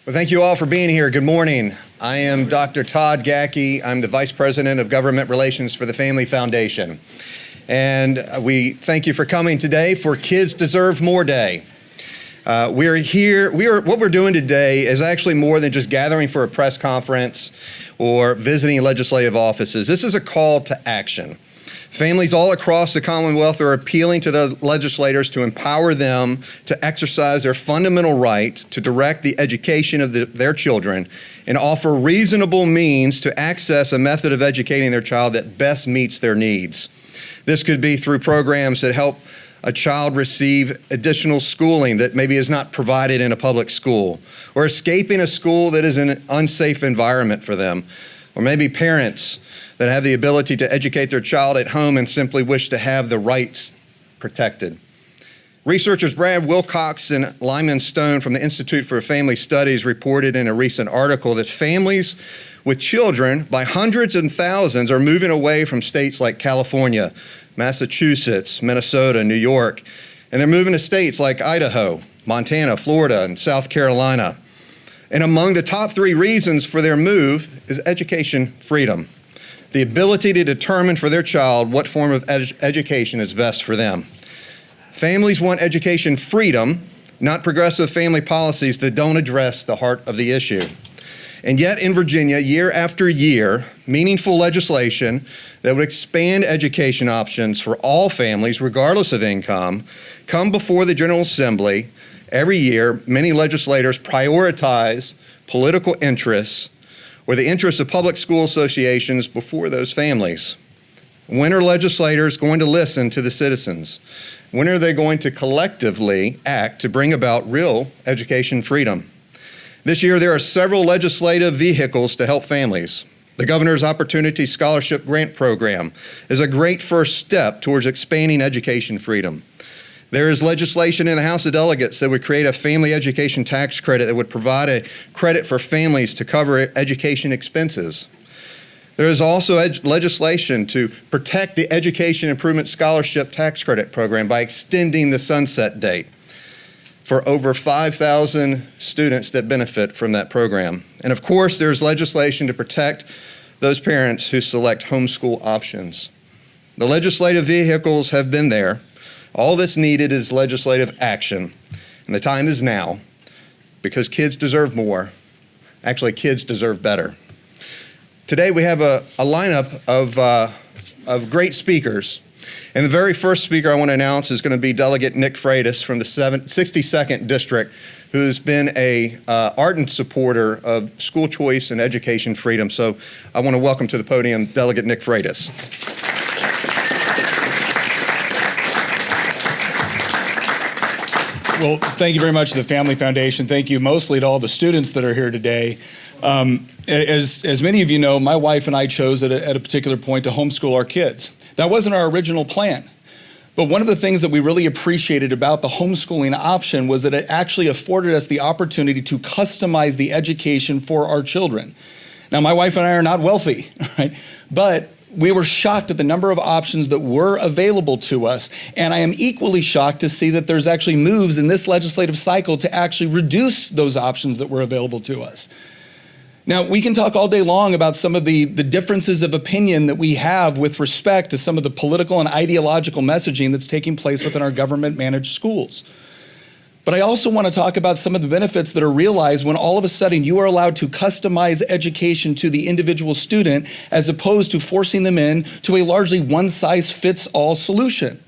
Well, thank you all for being here. Good morning. I am Dr. Todd Gackey. I'm the Vice President of Government Relations for the Family Foundation. And we thank you for coming today for Kids Deserve More Day. What we're doing today is actually more than just gathering for a press conference or visiting legislative offices. This is a call to action. Families all across the Commonwealth are appealing to the legislators to empower them to exercise their fundamental right to direct the education of their children and offer reasonable means to access a method of educating their child that best meets their needs. This could be through programs that help a child receive additional schooling that maybe is not provided in a public school, or escaping a school that is an unsafe environment for them, or maybe parents that have the ability to educate their child at home and simply wish to have the rights protected. Researchers Brad Wilcox and Lyman Stone from the Institute for Family Studies reported in a recent article that families with children by hundreds and thousands are moving away from states like California, Massachusetts, Minnesota, New York, and they're moving to states like Idaho, Montana, Florida, and South Carolina. And among the top 3 reasons for their move is education freedom, the ability to determine for their child what form of education is best for them. Families want education freedom, not progressive family policies that don't address the heart of the issue. And yet in Virginia, year after year, meaningful legislation that would expand education options for all families, regardless of income, come before the General Assembly. Every year, many legislators prioritize political interests or the interests of public school associations before those families. When are legislators going to listen to the citizens? When are they going to collectively act to bring about real education freedom? This year, there are several legislative vehicles to help families. The Governor's Opportunity Scholarship Grant Program is a great first step towards expanding education freedom. There is legislation in the House of Delegates that would create a family education tax credit that would provide a credit for families to cover education expenses. There is also legislation to protect the Education Improvement Scholarship Tax Credit Program by extending the sunset date for over 5,000 students that benefit from that program. And of course, there's legislation to protect those parents who select homeschool options. The legislative vehicles have been there. All that's needed is legislative action, and the time is now, because kids deserve more. Actually, kids deserve better. Today we have a lineup of great speakers, and the very first speaker I want to announce is going to be Delegate Nick Freitas from the 62nd District, who's been an ardent supporter of school choice and education freedom. So I want to welcome to the podium Delegate Nick Freitas. Well, thank you very much to the Family Foundation. Thank you mostly to all the students that are here today. As many of you know, my wife and I chose at a particular point to homeschool our kids. That wasn't our original plan. But one of the things that we really appreciated about the homeschooling option was that it actually afforded us the opportunity to customize the education for our children. Now, my wife and I are not wealthy, right? But we were shocked at the number of options that were available to us, and I am equally shocked to see that there's actually moves in this legislative cycle to actually reduce those options that were available to us. Now, we can talk all day long about some of the differences of opinion that we have with respect to some of the political and ideological messaging that's taking place within our government-managed schools. But I also want to talk about some of the benefits that are realized when all of a sudden you are allowed to customize education to the individual student as opposed to forcing them in to a largely one-size-fits-all solution.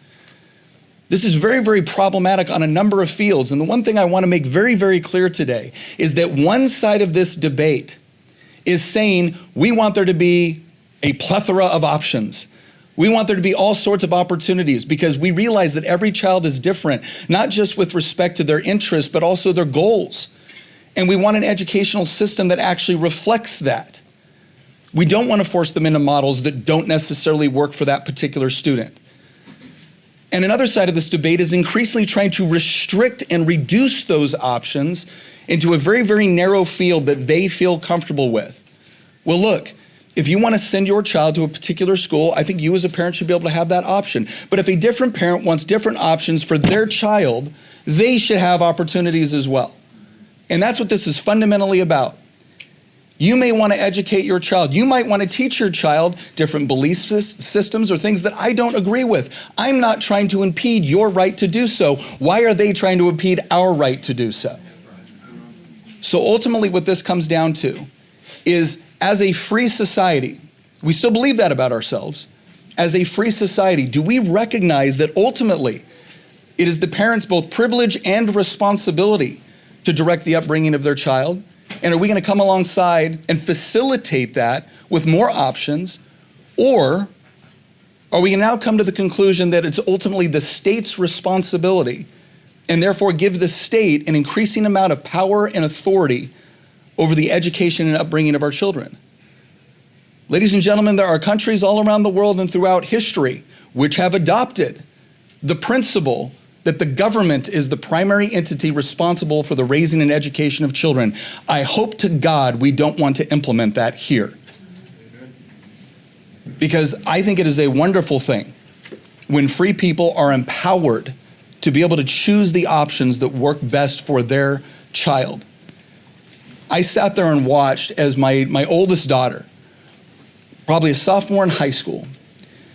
This is very, very problematic on a number of fields. And the one thing I want to make very, very clear today is that one side of this debate is saying we want there to be a plethora of options. We want there to be all sorts of opportunities because we realize that every child is different, not just with respect to their interests, but also their goals. And we want an educational system that actually reflects that. We don't want to force them into models that don't necessarily work for that particular student. And another side of this debate is increasingly trying to restrict and reduce those options into a very, very narrow field that they feel comfortable with. Well, look, if you want to send your child to a particular school, I think you as a parent should be able to have that option. But if a different parent wants different options for their child, they should have opportunities as well. And that's what this is fundamentally about. You may want to educate your child. You might want to teach your child different belief systems or things that I don't agree with. I'm not trying to impede your right to do so. Why are they trying to impede our right to do so? So ultimately what this comes down to is, as a free society, we still believe that about ourselves. As a free society, do we recognize that ultimately it is the parents' both privilege and responsibility to direct the upbringing of their child? And are we going to come alongside and facilitate that with more options? Or are we going to now come to the conclusion that it's ultimately the state's responsibility, and therefore give the state an increasing amount of power and authority over the education and upbringing of our children? Ladies and gentlemen, there are countries all around the world and throughout history which have adopted the principle that the government is the primary entity responsible for the raising and education of children. I hope to God we don't want to implement that here. Because I think it is a wonderful thing when free people are empowered to be able to choose the options that work best for their child. I sat there and watched as my oldest daughter, probably a sophomore in high school,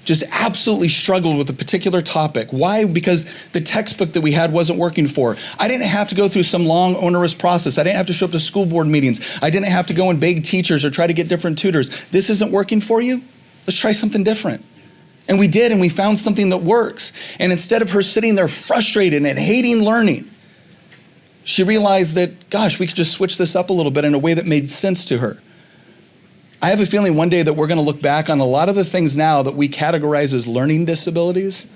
just absolutely struggled with a particular topic. Why? Because the textbook that we had wasn't working for her. I didn't have to go through some long, onerous process. I didn't have to show up to school board meetings. I didn't have to go and beg teachers or try to get different tutors. This isn't working for you? Let's try something different. And we did, and we found something that works. And instead of her sitting there frustrated and hating learning, she realized that, gosh, we could just switch this up a little bit in a way that made sense to her. I have a feeling one day that we're going to look back on a lot of the things now that we categorize as learning disabilities,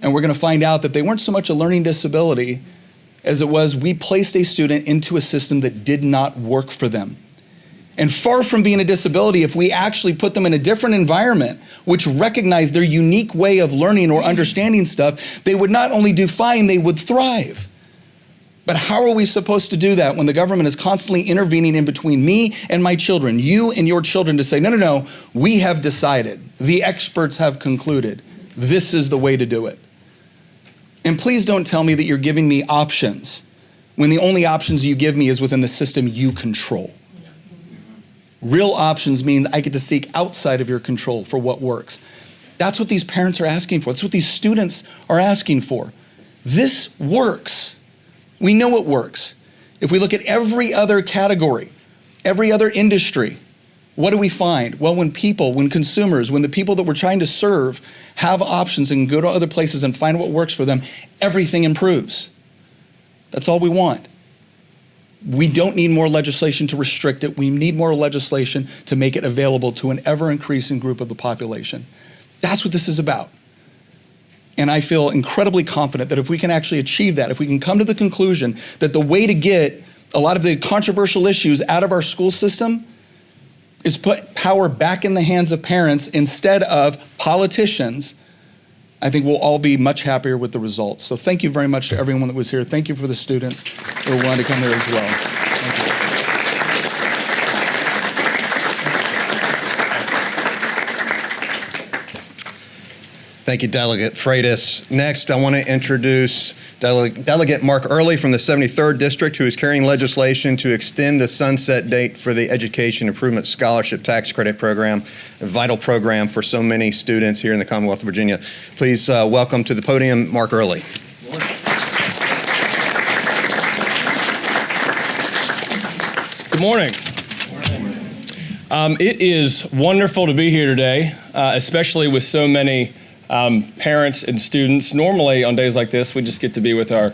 and we're going to find out that they weren't so much a learning disability as it was we placed a student into a system that did not work for them. And far from being a disability, if we actually put them in a different environment, which recognized their unique way of learning or understanding stuff, they would not only do fine, they would thrive. But how are we supposed to do that when the government is constantly intervening in between me and my children, you and your children, to say, no, we have decided, the experts have concluded, this is the way to do it. And please don't tell me that you're giving me options when the only options you give me is within the system you control. Real options mean I get to seek outside of your control for what works. That's what these parents are asking for. That's what these students are asking for. This works. We know it works. If we look at every other category, every other industry, what do we find? Well, when consumers, when the people that we're trying to serve have options and go to other places and find what works for them, everything improves. That's all we want. We don't need more legislation to restrict it. We need more legislation to make it available to an ever-increasing group of the population. That's what this is about. And I feel incredibly confident that if we can actually achieve that, if we can come to the conclusion that the way to get a lot of the controversial issues out of our school system is put power back in the hands of parents instead of politicians, I think we'll all be much happier with the results. So thank you very much to everyone that was here. Thank you for the students who wanted to come here as well. Thank you. Thank you, Delegate Freitas. Next, I want to introduce Delegate Mark Earley from the 73rd District, who is carrying legislation to extend the sunset date for the Education Improvement Scholarship Tax Credit Program, a vital program for so many students here in the Commonwealth of Virginia. Please welcome to the podium Mark Earley. Good morning. It is wonderful to be here today, especially with so many parents and students. Normally on days like this, we just get to be with our,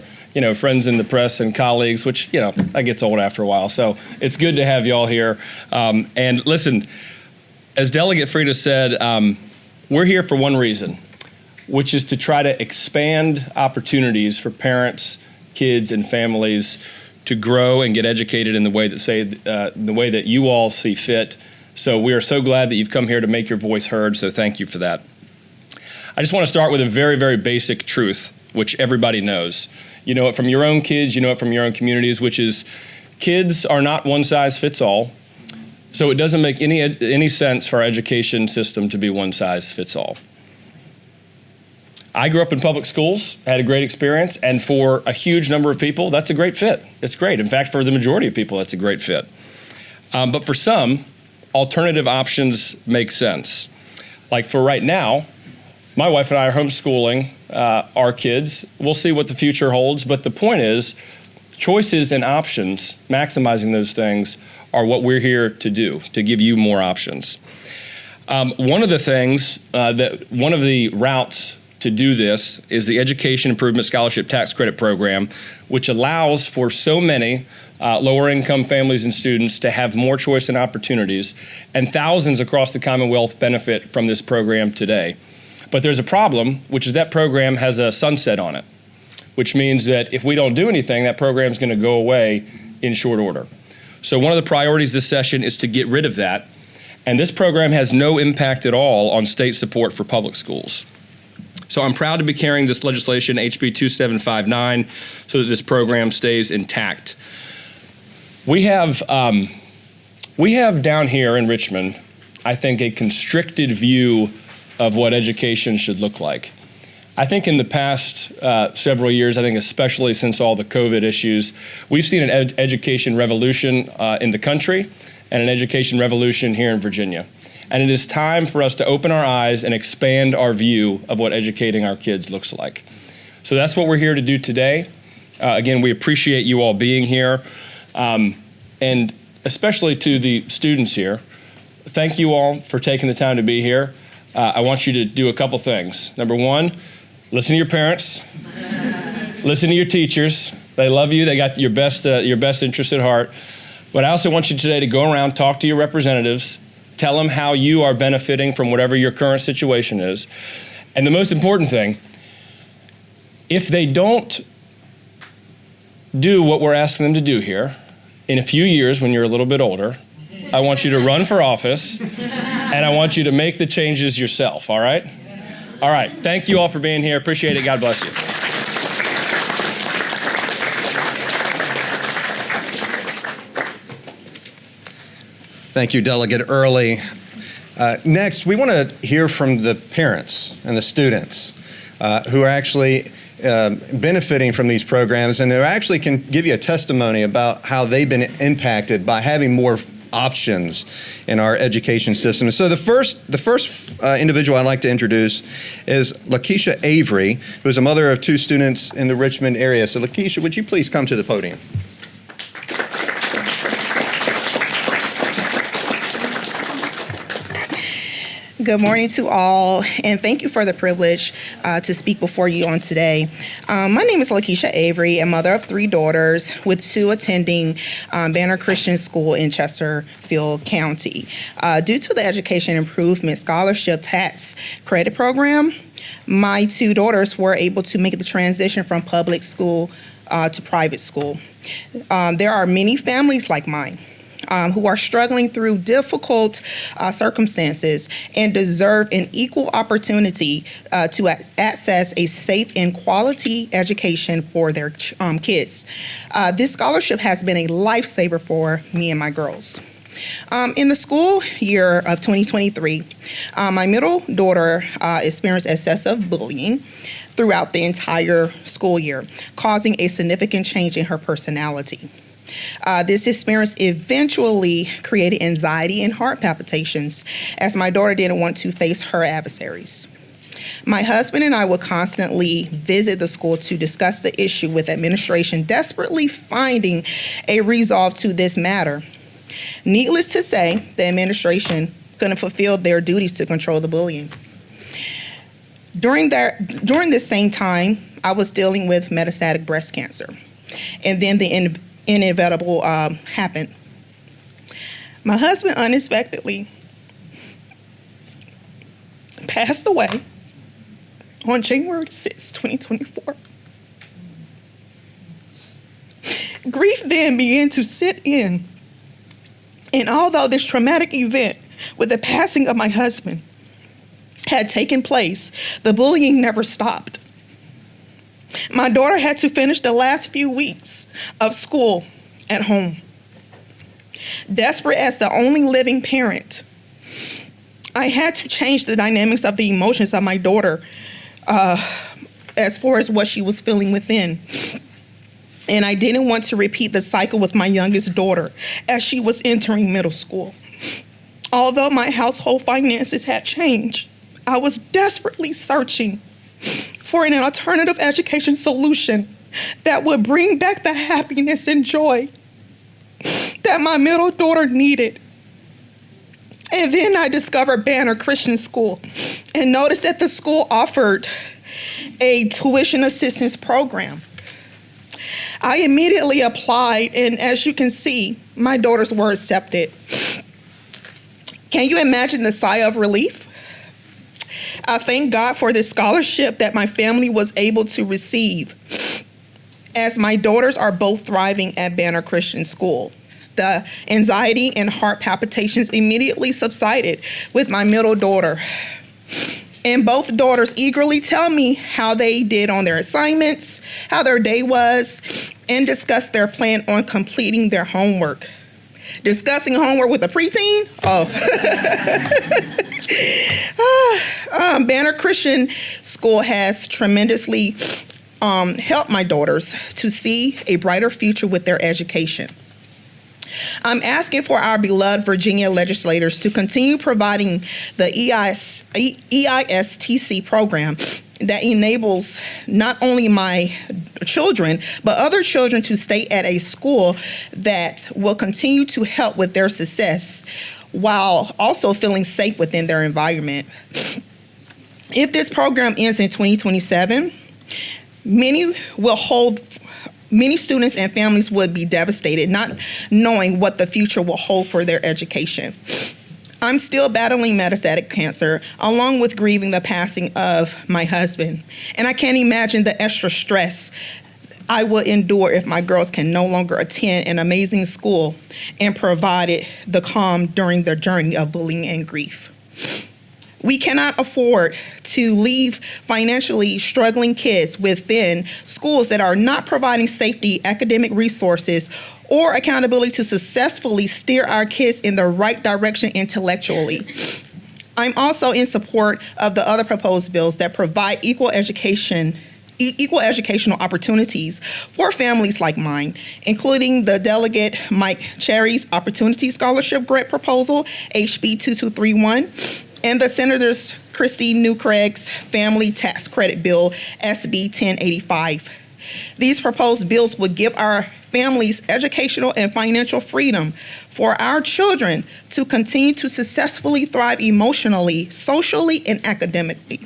friends in the press and colleagues, which, that gets old after a while. So it's good to have you all here. And listen, as Delegate Freitas said, we're here for one reason, which is to try to expand opportunities for parents, kids, and families to grow and get educated in the way that you all see fit. So we are so glad that you've come here to make your voice heard. So thank you for that. I just want to start with a very, very basic truth, which everybody knows. You know it from your own kids, you know it from your own communities, which is kids are not one size fits all. So it doesn't make any sense for our education system to be one size fits all. I grew up in public schools, had a great experience, and for a huge number of people, that's a great fit. It's great. In fact, for the majority of people, that's a great fit. But for some, alternative options make sense. Like for right now, my wife and I are homeschooling our kids. We'll see what the future holds, but the point is, choices and options, maximizing those things, are what we're here to do, to give you more options. One of the routes to do this is the Education Improvement Scholarship Tax Credit Program, which allows for so many lower income families and students to have more choice and opportunities, and thousands across the Commonwealth benefit from this program today. But there's a problem, which is that program has a sunset on it, which means that if we don't do anything, that program is going to go away in short order. So one of the priorities this session is to get rid of that, and this program has no impact at all on state support for public schools. So I'm proud to be carrying this legislation, HB 2759, so that this program stays intact. We have down here in Richmond, I think, a constricted view of what education should look like. I think in the past several years, I think especially since all the COVID issues, we've seen an education revolution in the country and an education revolution here in Virginia. And it is time for us to open our eyes and expand our view of what educating our kids looks like. So that's what we're here to do today. Again, we appreciate you all being here. And especially to the students here, thank you all for taking the time to be here. I want you to do a couple things. Number one, listen to your parents. Listen to your teachers. They love you. They got your best interest at heart. But I also want you today to go around, talk to your representatives, tell them how you are benefiting from whatever your current situation is. And the most important thing, if they don't do what we're asking them to do here, in a few years when you're a little bit older, I want you to run for office and I want you to make the changes yourself, all right? All right, thank you all for being here. Appreciate it. God bless you. Thank you, Delegate Earley. Next, we want to hear from the parents and the students who are actually benefiting from these programs, and they actually can give you a testimony about how they've been impacted by having more options in our education system. So the first individual I'd like to introduce is Lakeisha Avery, who's a mother of 2 students in the Richmond area. So Lakeisha, would you please come to the podium? Good morning to all, and thank you for the privilege to speak before you on today. My name is Lakeisha Avery, a mother of 3 daughters, with 2 attending Banner Christian School in Chesterfield County. Due to the Education Improvement Scholarship Tax Credit Program, my 2 daughters were able to make the transition from public school to private school. There are many families like mine who are struggling through difficult circumstances and deserve an equal opportunity to access a safe and quality education for their kids. This scholarship has been a lifesaver for me and my girls. In the school year of 2023, my middle daughter experienced excessive bullying throughout the entire school year, causing a significant change in her personality. This experience eventually created anxiety and heart palpitations as my daughter didn't want to face her adversaries. My husband and I would constantly visit the school to discuss the issue with administration, desperately finding a resolve to this matter. Needless to say, the administration couldn't fulfill their duties to control the bullying. During this same time, I was dealing with metastatic breast cancer, and then the inevitable happened. My husband unexpectedly passed away on January 6, 2024. Grief then began to sit in, and although this traumatic event with the passing of my husband had taken place, the bullying never stopped. My daughter had to finish the last few weeks of school at home. Desperate as the only living parent, I had to change the dynamics of the emotions of my daughter as far as what she was feeling within. And I didn't want to repeat the cycle with my youngest daughter as she was entering middle school. Although my household finances had changed, I was desperately searching for an alternative education solution that would bring back the happiness and joy that my middle daughter needed. And then I discovered Banner Christian School and noticed that the school offered a tuition assistance program. I immediately applied, and as you can see, my daughters were accepted. Can you imagine the sigh of relief? I thank God for this scholarship that my family was able to receive, as my daughters are both thriving at Banner Christian School. The anxiety and heart palpitations immediately subsided with my middle daughter. And both daughters eagerly tell me how they did on their assignments, how their day was, and discuss their plan on completing their homework. Discussing homework with a preteen? Banner Christian School has tremendously helped my daughters to see a brighter future with their education. I'm asking for our beloved Virginia legislators to continue providing the EISTC program that enables not only my children, but other children to stay at a school that will continue to help with their success while also feeling safe within their environment. If this program ends in 2027, many students and families would be devastated, not knowing what the future will hold for their education. I'm still battling metastatic cancer, along with grieving the passing of my husband. And I can't imagine the extra stress I will endure if my girls can no longer attend an amazing school and provide the calm during their journey of bullying and grief. We cannot afford to leave financially struggling kids within schools that are not providing safety, academic resources, or accountability to successfully steer our kids in the right direction intellectually. I'm also in support of the other proposed bills that provide equal educational opportunities for families like mine, including the Delegate Mike Cherry's Opportunity Scholarship Grant Proposal, HB 2231, and the Senators Christine Newcraig's Family Tax Credit Bill, SB 1085. These proposed bills would give our families educational and financial freedom for our children to continue to successfully thrive emotionally, socially, and academically.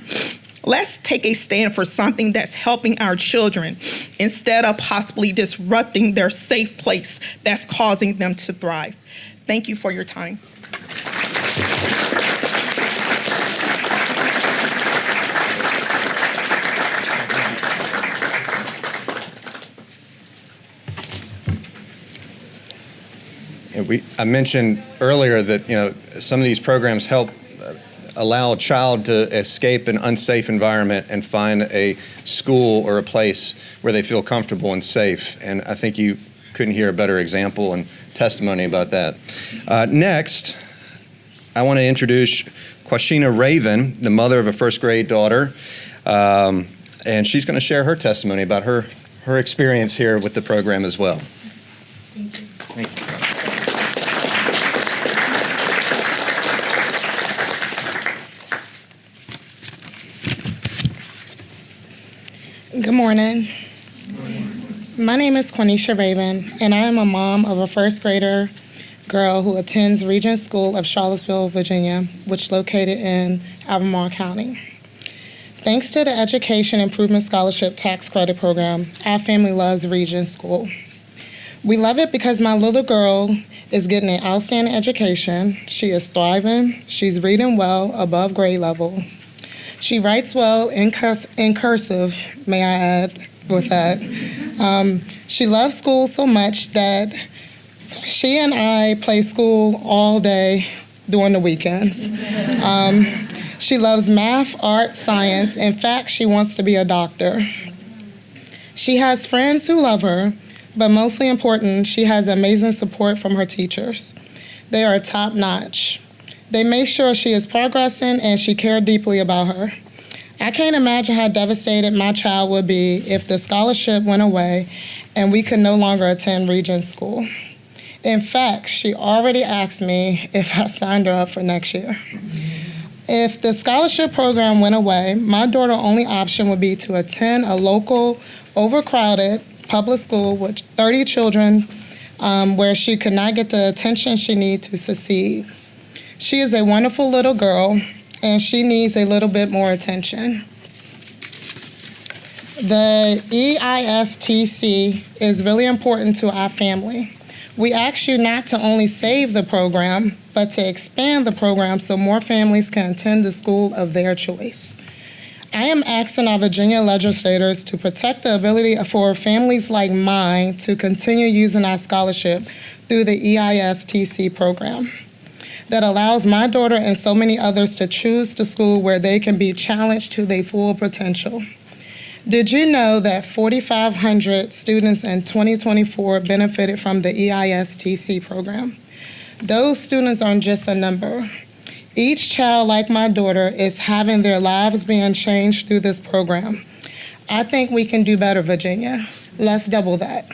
Let's take a stand for something that's helping our children instead of possibly disrupting their safe place that's causing them to thrive. Thank you for your time. I mentioned earlier that some of these programs help allow a child to escape an unsafe environment and find a school or a place where they feel comfortable and safe. And I think you couldn't hear a better example and testimony about that. Next, I want to introduce Quashina Raven, the mother of a first grade daughter, and she's going to share her testimony about her experience here with the program as well. Thank you. Thank you. Good morning. My name is Quanisha Raven, and I am a mom of a first grader girl who attends Regent School of Charlottesville, Virginia, which is located in Albemarle County. Thanks to the Education Improvement Scholarship Tax Credit Program, our family loves Regent School. We love it because my little girl is getting an outstanding education. She is thriving. She's reading well above grade level. She writes well in cursive, may I add with that. She loves school so much that she and I play school all day during the weekends. She loves math, art, science. In fact, she wants to be a doctor. She has friends who love her, but mostly important, she has amazing support from her teachers. They are top-notch. They make sure she is progressing and she cares deeply about her. I can't imagine how devastated my child would be if the scholarship went away and we could no longer attend Regent School. In fact, she already asked me if I signed her up for next year. If the scholarship program went away, my daughter's only option would be to attend a local, overcrowded public school with 30 children where she could not get the attention she needs to succeed. She is a wonderful little girl, and she needs a little bit more attention. The EISTC is really important to our family. We ask you not to only save the program, but to expand the program so more families can attend the school of their choice. I am asking our Virginia legislators to protect the ability for families like mine to continue using our scholarship through the EISTC program that allows my daughter and so many others to choose the school where they can be challenged to their full potential. Did you know that 4,500 students in 2024 benefited from the EISTC program? Those students aren't just a number. Each child, like my daughter, is having their lives being changed through this program. I think we can do better, Virginia. Let's double that.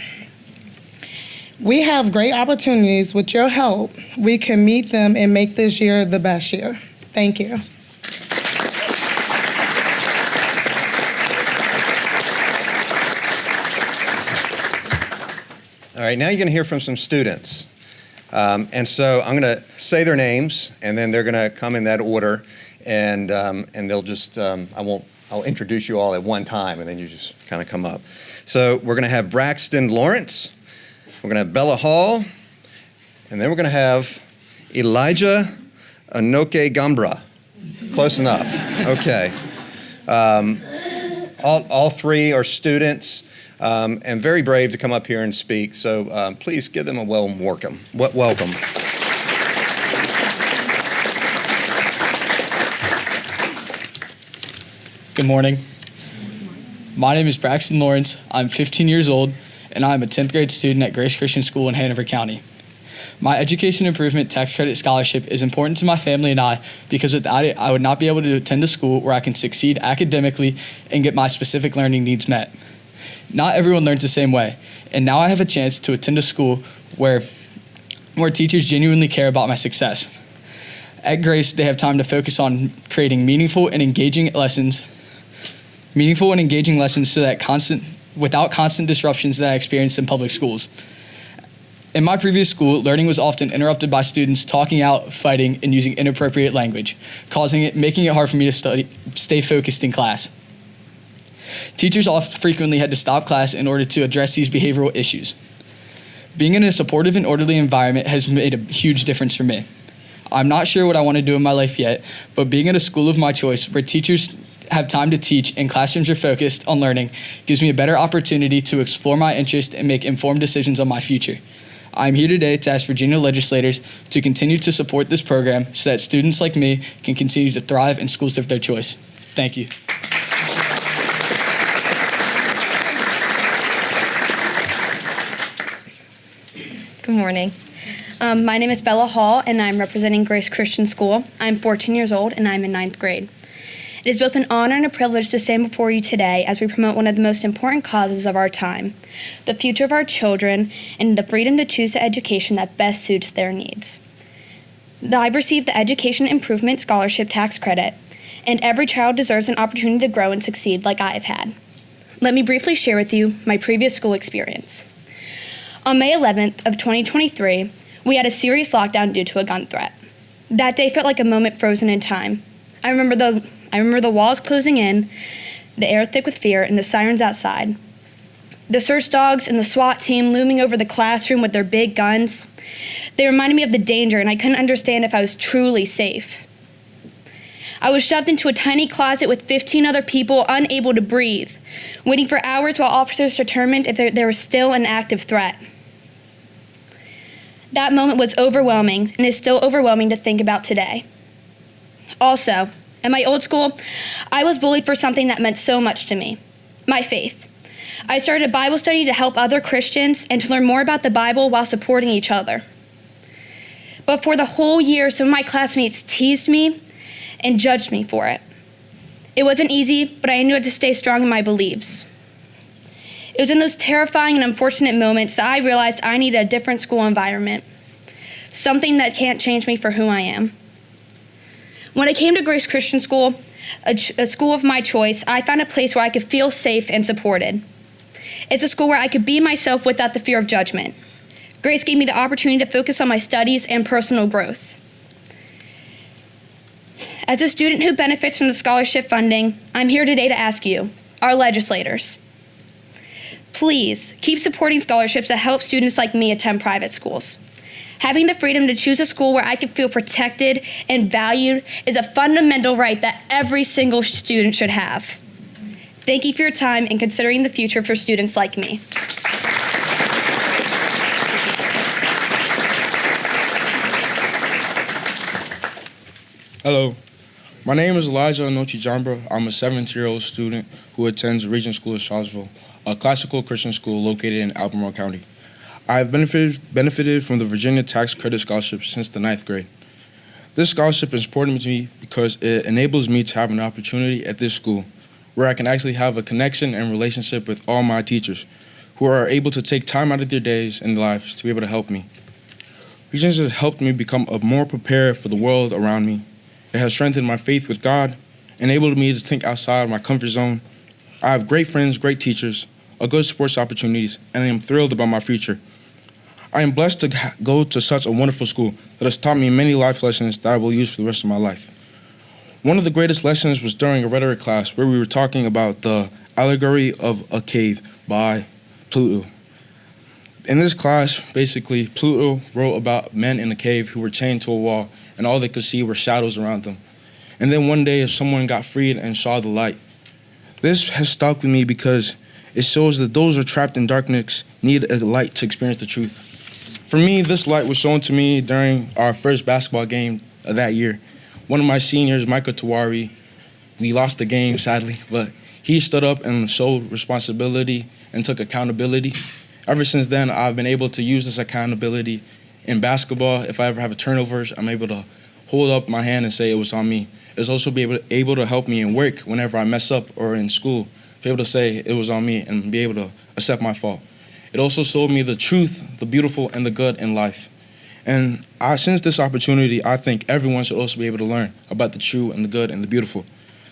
We have great opportunities. With your help, we can meet them and make this year the best year. Thank you. All right, now you're going to hear from some students. And so I'm going to say their names, and then they're going to come in that order, and they'll just, I'll introduce you all at one time, and then you just kind of come up. So we're going to have Braxton Lawrence, we're going to have Bella Hall, and then we're going to have Elijah Anoke Gambra. Close enough. Okay. All three are students. And very brave to come up here and speak. So please give them a warm welcome. Good morning. My name is Braxton Lawrence. I'm 15 years old, and I'm a 10th grade student at Grace Christian School in Hanover County. My Education Improvement Tax Credit Scholarship is important to my family and I because without it, I would not be able to attend a school where I can succeed academically and get my specific learning needs met. Not everyone learns the same way, and now I have a chance to attend a school where teachers genuinely care about my success. At Grace, they have time to focus on creating meaningful and engaging lessons so that without constant disruptions that I experienced in public schools. In my previous school, learning was often interrupted by students talking out, fighting, and using inappropriate language, making it hard for me to stay focused in class. Teachers frequently had to stop class in order to address these behavioral issues. Being in a supportive and orderly environment has made a huge difference for me. I'm not sure what I want to do in my life yet, but being at a school of my choice where teachers have time to teach and classrooms are focused on learning gives me a better opportunity to explore my interests and make informed decisions on my future. I'm here today to ask Virginia legislators to continue to support this program so that students like me can continue to thrive in schools of their choice. Thank you. Good morning. My name is Bella Hall, and I'm representing Grace Christian School. I'm 14 years old, and I'm in 9th grade. It is both an honor and a privilege to stand before you today as we promote one of the most important causes of our time, the future of our children, and the freedom to choose the education that best suits their needs. I've received the Education Improvement Scholarship Tax Credit, and every child deserves an opportunity to grow and succeed like I have had. Let me briefly share with you my previous school experience. On May 11th of 2023, we had a serious lockdown due to a gun threat. That day felt like a moment frozen in time. I remember the walls closing in, the air thick with fear, and the sirens outside. The search dogs and the SWAT team looming over the classroom with their big guns. They reminded me of the danger, and I couldn't understand if I was truly safe. I was shoved into a tiny closet with 15 other people, unable to breathe, waiting for hours while officers determined if there was still an active threat. That moment was overwhelming and is still overwhelming to think about today. Also, at my old school, I was bullied for something that meant so much to me, my faith. I started a Bible study to help other Christians and to learn more about the Bible while supporting each other. But for the whole year, some of my classmates teased me and judged me for it. It wasn't easy, but I knew I had to stay strong in my beliefs. It was in those terrifying and unfortunate moments that I realized I needed a different school environment, something that can't change me for who I am. When I came to Grace Christian School, a school of my choice, I found a place where I could feel safe and supported. It's a school where I could be myself without the fear of judgment. Grace gave me the opportunity to focus on my studies and personal growth. As a student who benefits from the scholarship funding, I'm here today to ask you, our legislators, please keep supporting scholarships that help students like me attend private schools. Having the freedom to choose a school where I can feel protected and valued is a fundamental right that every single student should have. Thank you for your time and considering the future for students like me. Hello, my name is Elijah Anochi Jambra. I'm a 17-year-old student who attends Regent School of Charlottesville, a classical Christian school located in Albemarle County. I have benefited from the Virginia Tax Credit Scholarship since the 9th grade. This scholarship is important to me because it enables me to have an opportunity at this school where I can actually have a connection and relationship with all my teachers who are able to take time out of their days and lives to be able to help me. Regents has helped me become more prepared for the world around me. It has strengthened my faith with God, enabled me to think outside my comfort zone. I have great friends, great teachers, a good sports opportunities, and I am thrilled about my future. I am blessed to go to such a wonderful school that has taught me many life lessons that I will use for the rest of my life. One of the greatest lessons was during a rhetoric class where we were talking about the allegory of a cave by Pluto. In this class, basically, Pluto wrote about men in a cave who were chained to a wall, and all they could see were shadows around them. And then one day, someone got freed and saw the light. This has stuck with me because it shows that those who are trapped in darkness need a light to experience the truth. For me, this light was shown to me during our first basketball game of that year. One of my seniors, Micah Tawari, we lost the game, sadly, but he stood up and showed responsibility and took accountability. Ever since then, I've been able to use this accountability in basketball. If I ever have a turnover, I'm able to hold up my hand and say it was on me. It's also able to help me in work whenever I mess up or in school, be able to say it was on me and be able to accept my fault. It also showed me the truth, the beautiful, and the good in life. And since this opportunity, I think everyone should also be able to learn about the true and the good and the beautiful.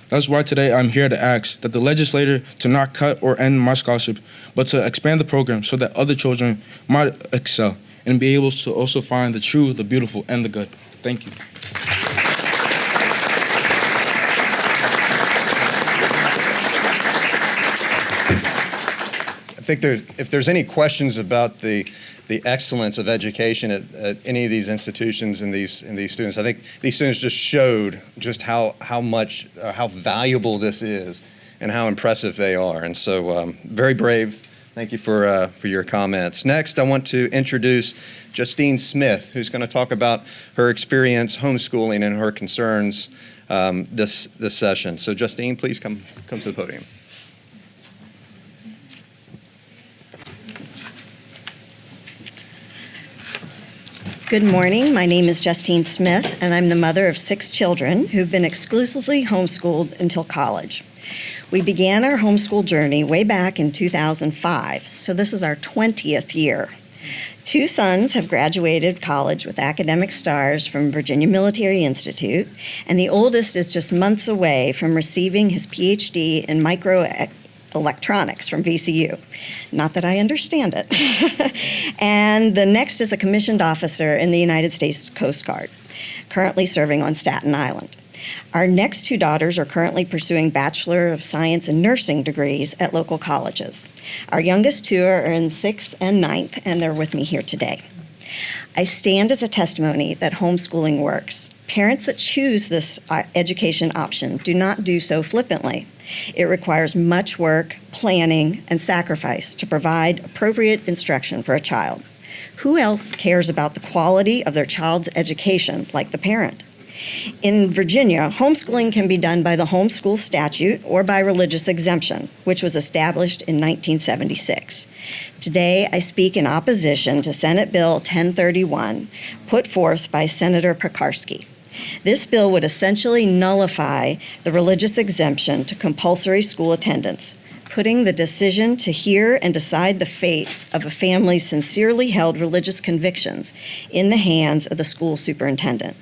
That's why today I'm here to ask that the legislator to not cut or end my scholarship, but to expand the program so that other children might excel and be able to also find the true, the beautiful, and the good. Thank you. I think if there's any questions about the excellence of education at any of these institutions and these students, I think these students just showed just how valuable this is and how impressive they are. And so very brave. Thank you for your comments. Next, I want to introduce Justine Smith, who's going to talk about her experience homeschooling and her concerns this session. So Justine, please come to the podium. Good morning. My name is Justine Smith, and I'm the mother of 6 children who've been exclusively homeschooled until college. We began our homeschool journey way back in 2005, so this is our 20th year. 2 sons have graduated college with academic stars from Virginia Military Institute, and the oldest is just months away from receiving his PhD in microelectronics from VCU. Not that I understand it. And the next is a commissioned officer in the United States Coast Guard, currently serving on Staten Island. Our next 2 daughters are currently pursuing Bachelor of Science in Nursing degrees at local colleges. Our youngest 2 are in 6th and 9th, and they're with me here today. I stand as a testimony that homeschooling works. Parents that choose this education option do not do so flippantly. It requires much work, planning, and sacrifice to provide appropriate instruction for a child. Who else cares about the quality of their child's education like the parent? In Virginia, homeschooling can be done by the homeschool statute or by religious exemption, which was established in 1976. Today, I speak in opposition to Senate Bill 1031, put forth by Senator Pekarsky. This bill would essentially nullify the religious exemption to compulsory school attendance, putting the decision to hear and decide the fate of a family's sincerely held religious convictions in the hands of the school superintendent.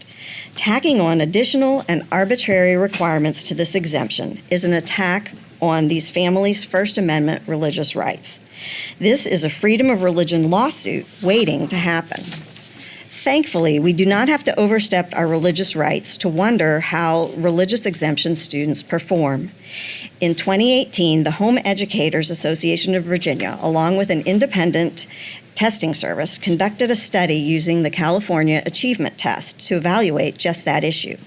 Tacking on additional and arbitrary requirements to this exemption is an attack on these families' First Amendment religious rights. This is a freedom of religion lawsuit waiting to happen. Thankfully, we do not have to overstep our religious rights to wonder how religious exemption students perform. In 2018, the Home Educators Association of Virginia, along with an independent testing service, conducted a study using the California Achievement Test to evaluate just that issue.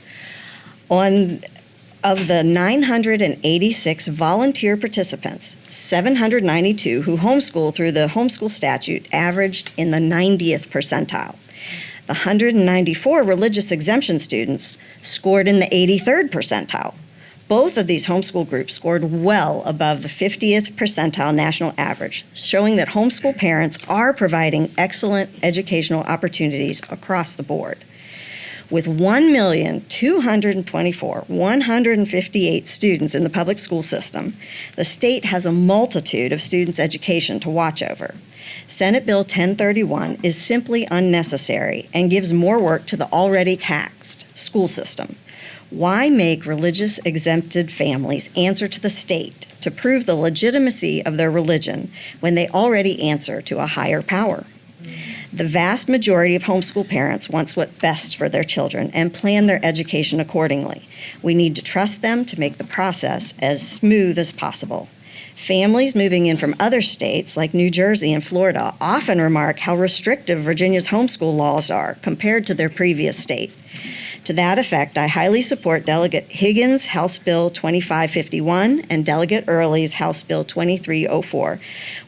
Of the 986 volunteer participants, 792 who homeschool through the homeschool statute averaged in the 90th percentile. The 194 religious exemption students scored in the 83rd percentile. Both of these homeschool groups scored well above the 50th percentile national average, showing that homeschool parents are providing excellent educational opportunities across the board. With 1,224,158 students in the public school system, the state has a multitude of students' education to watch over. Senate Bill 1031 is simply unnecessary and gives more work to the already taxed school system. Why make religious exempted families answer to the state to prove the legitimacy of their religion when they already answer to a higher power? The vast majority of homeschool parents want what's best for their children and plan their education accordingly. We need to trust them to make the process as smooth as possible. Families moving in from other states like New Jersey and Florida often remark how restrictive Virginia's homeschool laws are compared to their previous state. To that effect, I highly support Delegate Higgins' House Bill 2551 and Delegate Earley's House Bill 2304,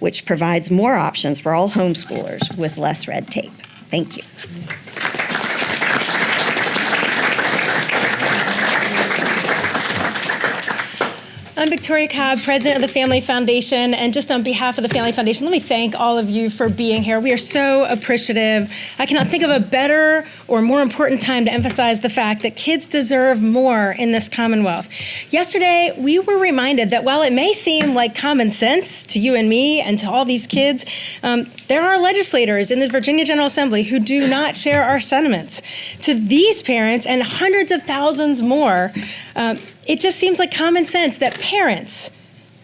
which provides more options for all homeschoolers with less red tape. Thank you. I'm Victoria Cobb, president of the Family Foundation, and just on behalf of the Family Foundation, let me thank all of you for being here. We are so appreciative. I cannot think of a better or more important time to emphasize the fact that kids deserve more in this Commonwealth. Yesterday, we were reminded that while it may seem like common sense to you and me and to all these kids, there are legislators in the Virginia General Assembly who do not share our sentiments. To these parents and hundreds of thousands more, it just seems like common sense that parents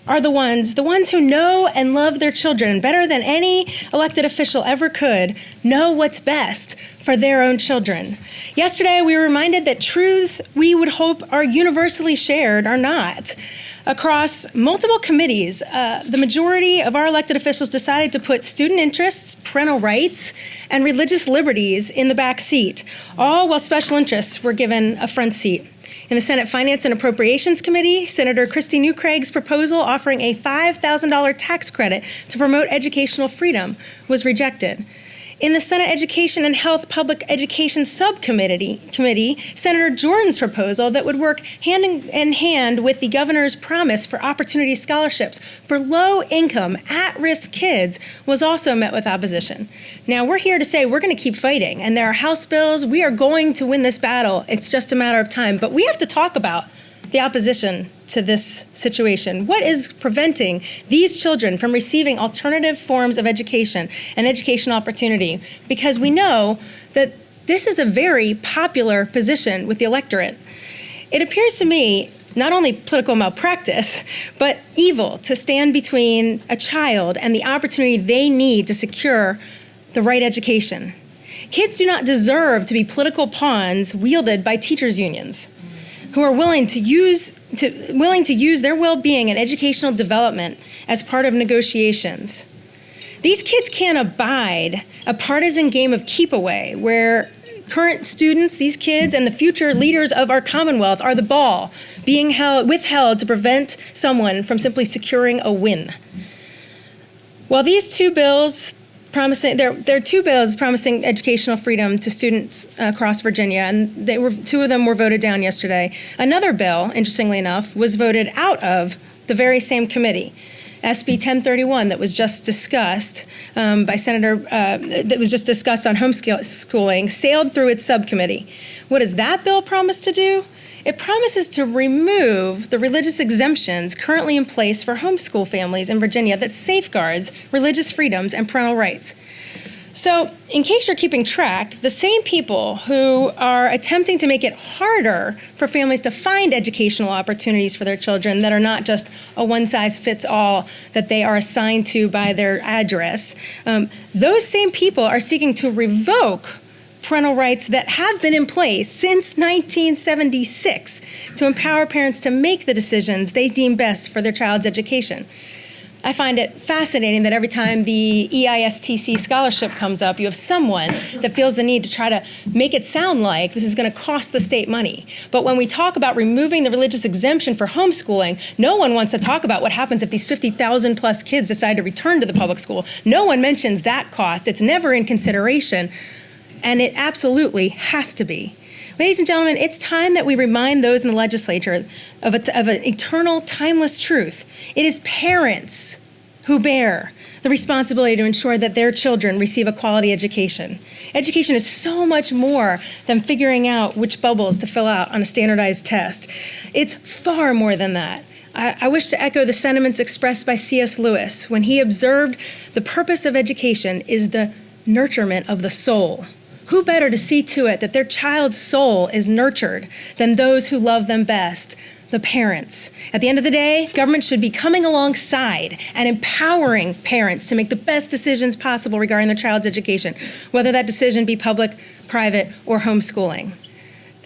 are the ones who know and love their children better than any elected official ever could, know what's best for their own children. Yesterday, we were reminded that truths we would hope are universally shared are not. Across multiple committees, the majority of our elected officials decided to put student interests, parental rights, and religious liberties in the back seat, all while special interests were given a front seat. In the Senate Finance and Appropriations Committee, Senator Christy Newcraig's proposal offering a $5,000 tax credit to promote educational freedom was rejected. In the Senate Education and Health Public Education Subcommittee, Senator Jordan's proposal that would work hand in hand with the governor's promise for opportunity scholarships for low-income, at-risk kids was also met with opposition. Now, we're here to say we're going to keep fighting, and there are House bills. We are going to win this battle. It's just a matter of time. But we have to talk about the opposition to this situation. What is preventing these children from receiving alternative forms of education and educational opportunity? Because we know that this is a very popular position with the electorate. It appears to me not only political malpractice, but evil to stand between a child and the opportunity they need to secure the right education. Kids do not deserve to be political pawns wielded by teachers' unions who are willing to use their well-being and educational development as part of negotiations. These kids can't abide a partisan game of keep away where current students, these kids, and the future leaders of our Commonwealth are the ball being withheld to prevent someone from simply securing a win. While these two bills there are two bills promising educational freedom to students across Virginia, and two of them were voted down yesterday. Another bill, interestingly enough, was voted out of the very same committee. SB 1031 that was just discussed by Senator, that was just discussed on homeschooling, sailed through its subcommittee. What does that bill promise to do? It promises to remove the religious exemptions currently in place for homeschool families in Virginia that safeguards religious freedoms and parental rights. So, in case you're keeping track, the same people who are attempting to make it harder for families to find educational opportunities for their children that are not just a one-size-fits-all that they are assigned to by their address, those same people are seeking to revoke parental rights that have been in place since 1976 to empower parents to make the decisions they deem best for their child's education. I find it fascinating that every time the EISTC scholarship comes up, you have someone that feels the need to try to make it sound like this is going to cost the state money. But when we talk about removing the religious exemption for homeschooling, no one wants to talk about what happens if these 50,000 plus kids decide to return to the public school. No one mentions that cost. It's never in consideration, and it absolutely has to be. Ladies and gentlemen, it's time that we remind those in the legislature of an eternal, timeless truth. It is parents who bear the responsibility to ensure that their children receive a quality education. Education is so much more than figuring out which bubbles to fill out on a standardized test. It's far more than that. I wish to echo the sentiments expressed by C.S. Lewis when he observed the purpose of education is the nurturement of the soul. Who better to see to it that their child's soul is nurtured than those who love them best, the parents? At the end of the day, government should be coming alongside and empowering parents to make the best decisions possible regarding their child's education, whether that decision be public, private, or homeschooling.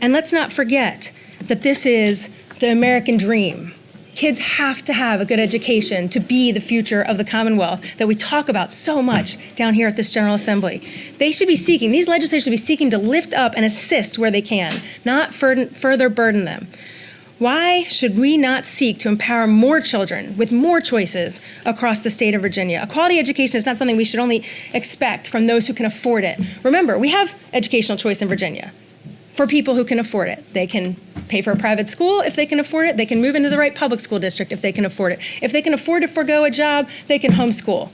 And let's not forget that this is the American dream. Kids have to have a good education to be the future of the Commonwealth that we talk about so much down here at this General Assembly. These legislators should be seeking to lift up and assist where they can, not further burden them. Why should we not seek to empower more children with more choices across the state of Virginia? A quality education is not something we should only expect from those who can afford it. Remember, we have educational choice in Virginia for people who can afford it. They can pay for a private school if they can afford it. They can move into the right public school district if they can afford it. If they can afford to forego a job, they can homeschool.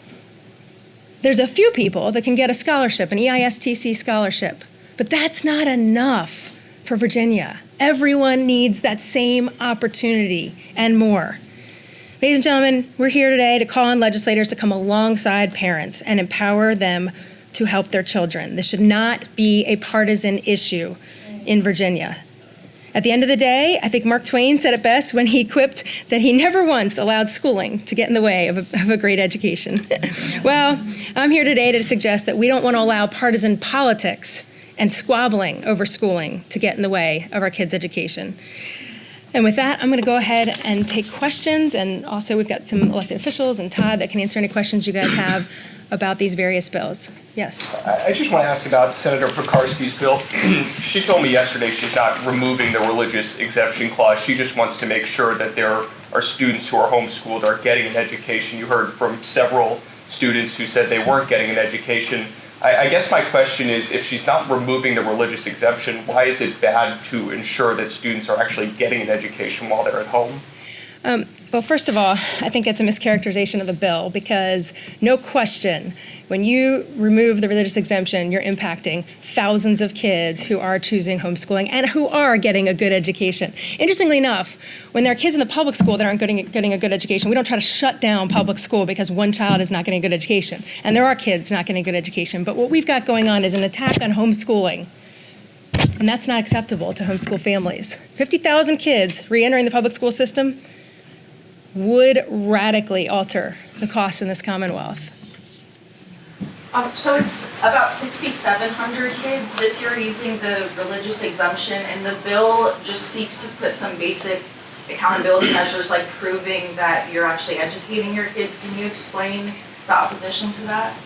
There's a few people that can get a scholarship, an EISTC scholarship, but that's not enough for Virginia. Everyone needs that same opportunity and more. Ladies and gentlemen, we're here today to call on legislators to come alongside parents and empower them to help their children. This should not be a partisan issue in Virginia. At the end of the day, I think Mark Twain said it best when he quipped that he never once allowed schooling to get in the way of a great education. Well, I'm here today to suggest that we don't want to allow partisan politics and squabbling over schooling to get in the way of our kids' education. And with that, I'm going to go ahead and take questions, and also we've got some elected officials and Todd that can answer any questions you guys have about these various bills. Yes? I just want to ask about Senator Pekarsky's bill. She told me yesterday she's not removing the religious exemption clause. She just wants to make sure that there are students who are homeschooled are getting an education. You heard from several students who said they weren't getting an education. I guess my question is, if she's not removing the religious exemption, why is it bad to ensure that students are actually getting an education while they're at home? Well, first of all, I think it's a mischaracterization of the bill because no question, when you remove the religious exemption, you're impacting thousands of kids who are choosing homeschooling and who are getting a good education. Interestingly enough, when there are kids in the public school that aren't getting a good education, we don't try to shut down public school because one child is not getting a good education. And there are kids not getting a good education. But what we've got going on is an attack on homeschooling. And that's not acceptable to homeschool families. 50,000 kids re-entering the public school system would radically alter the costs in this Commonwealth. So it's about 6,700 kids this year using the religious exemption, and the bill just seeks to put some basic accountability measures like proving that you're actually educating your kids. Can you explain the opposition to that?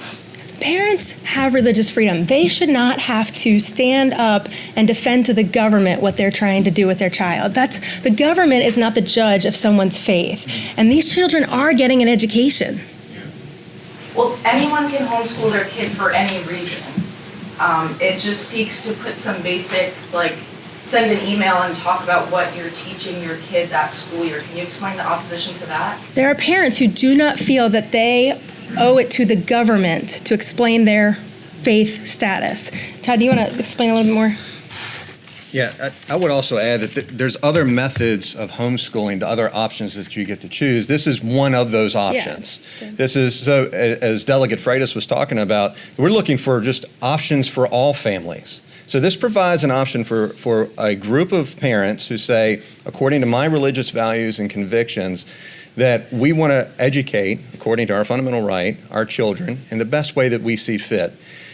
Parents have religious freedom. They should not have to stand up and defend to the government what they're trying to do with their child. The government is not the judge of someone's faith. And these children are getting an education. Well, anyone can homeschool their kid for any reason. It just seeks to put some basic send an email and talk about what you're teaching your kid that school year. Can you explain the opposition to that? There are parents who do not feel that they owe it to the government to explain their faith status. Todd, do you want to explain a little bit more? Yeah, I would also add that there's other methods of homeschooling, the other options that you get to choose. This is one of those options. This is, so as Delegate Freitas was talking about, we're looking for just options for all families. So this provides an option for a group of parents who say, according to my religious values and convictions, that we want to educate, according to our fundamental right, our children in the best way that we see fit.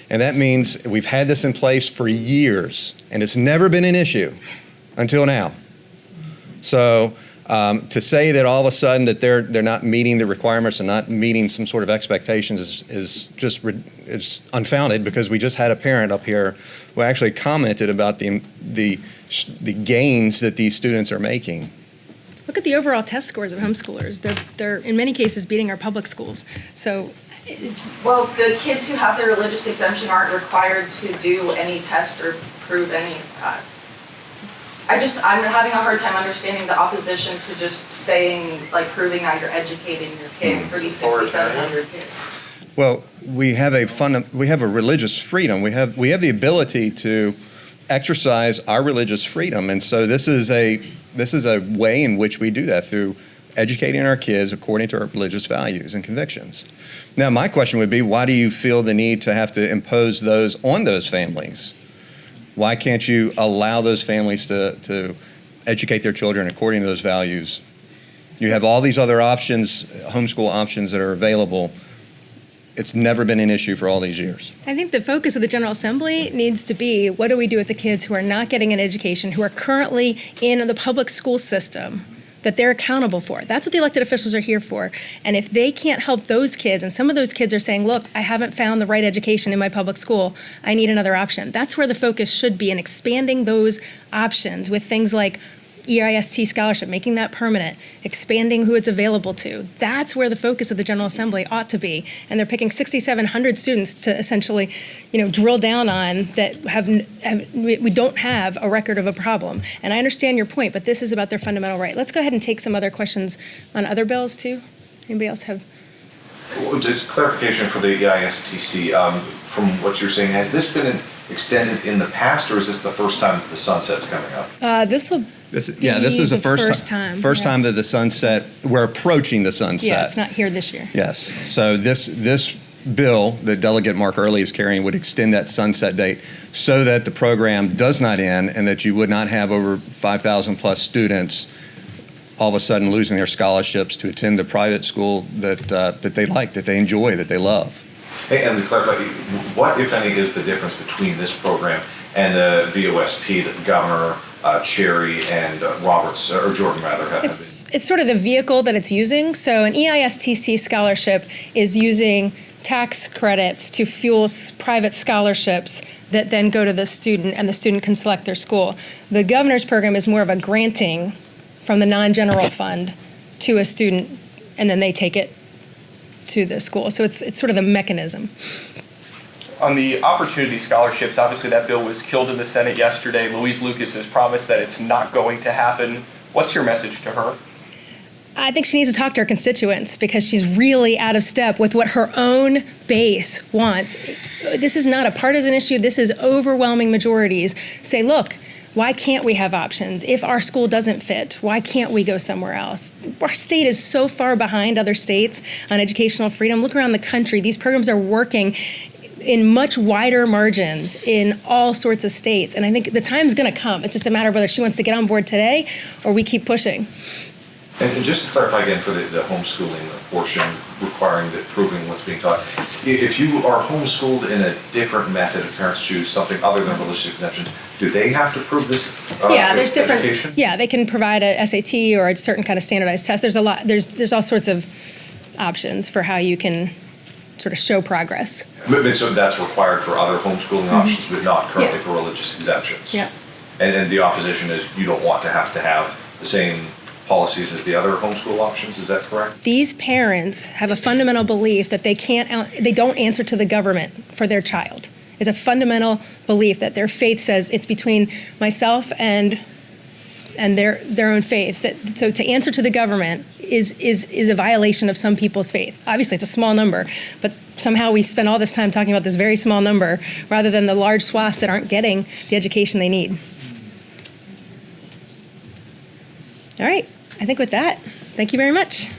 And that means we've had this in place for years, and it's never been an issue until now. So to say that all of a sudden that they're not meeting the requirements and not meeting some sort of expectations is just it's unfounded, because we just had a parent up here who actually commented about the gains that these students are making. Look at the overall test scores of homeschoolers. They're in many cases beating our public schools. So it's Well, the kids who have their religious exemption aren't required to do any test or prove any of that. I'm having a hard time understanding the opposition to just saying, like, proving that you're educating your kid for these 6,700 kids. Well, we have a religious freedom. We have the ability to exercise our religious freedom, and so this is a way in which we do that, through educating our kids according to our religious values and convictions. Now, my question would be, why do you feel the need to have to impose those on those families? Why can't you allow those families to educate their children according to those values? You have all these other options, homeschool options, that are available. It's never been an issue for all these years. I think the focus of the General Assembly needs to be, what do we do with the kids who are not getting an education, who are currently in the public school system, that they're accountable for? That's what the elected officials are here for. And if they can't help those kids, and some of those kids are saying, look, I haven't found the right education in my public school, I need another option. That's where the focus should be, in expanding those options with things like EIST scholarship, making that permanent, expanding who it's available to. That's where the focus of the General Assembly ought to be. And they're picking 6,700 students to essentially, drill down on that we don't have a record of a problem. And I understand your point, but this is about their fundamental right. Let's go ahead and take some other questions on other bills too. Anybody else have? Well, just clarification for the EISTC, from what you're saying, has this been extended in the past, or is this the first time that the sunset's coming up? This is the first time. First time that the sunset. We're approaching the sunset. Yeah, it's not here this year. Yes. So this bill that Delegate Mark Earley is carrying would extend that sunset date so that the program does not end, and that you would not have over 5,000 plus students all of a sudden losing their scholarships to attend the private school that they like, that they enjoy, that they love. Hey, and to clarify, what, if any, is the difference between this program and the VOSP that Governor Cherry and Roberts, or Jordan rather, have? It's sort of the vehicle that it's using. So an EISTC scholarship is using tax credits to fuel private scholarships that then go to the student, and the student can select their school. The governor's program is more of a granting from the non-general fund to a student, and then they take it to the school. So it's sort of the mechanism. On the opportunity scholarships, obviously that bill was killed in the Senate yesterday. Louise Lucas has promised that it's not going to happen. What's your message to her? I think she needs to talk to her constituents, because she's really out of step with what her own base wants. This is not a partisan issue. This is overwhelming majorities say, look, why can't we have options? If our school doesn't fit, why can't we go somewhere else? Our state is so far behind other states on educational freedom. Look around the country. These programs are working in much wider margins in all sorts of states. And I think the time's going to come. It's just a matter of whether she wants to get on board today or we keep pushing. And just to clarify again for the homeschooling portion, requiring that proving what's being taught, if you are homeschooled in a different method, if parents choose something other than religious exemption, do they have to prove this there's different education? Yeah, they can provide a SAT or a certain kind of standardized test. There's a lot. There's all sorts of options for how you can sort of show progress. So that's required for other homeschooling options, but not currently for religious exemptions. Yeah. And then the opposition is you don't want to have the same policies as the other homeschool options. Is that correct? These parents have a fundamental belief that they don't answer to the government for their child. It's a fundamental belief that their faith says it's between myself and their own faith. So to answer to the government is a violation of some people's faith. Obviously, it's a small number, but somehow we spend all this time talking about this very small number rather than the large swaths that aren't getting the education they need. All right, I think with that, thank you very much.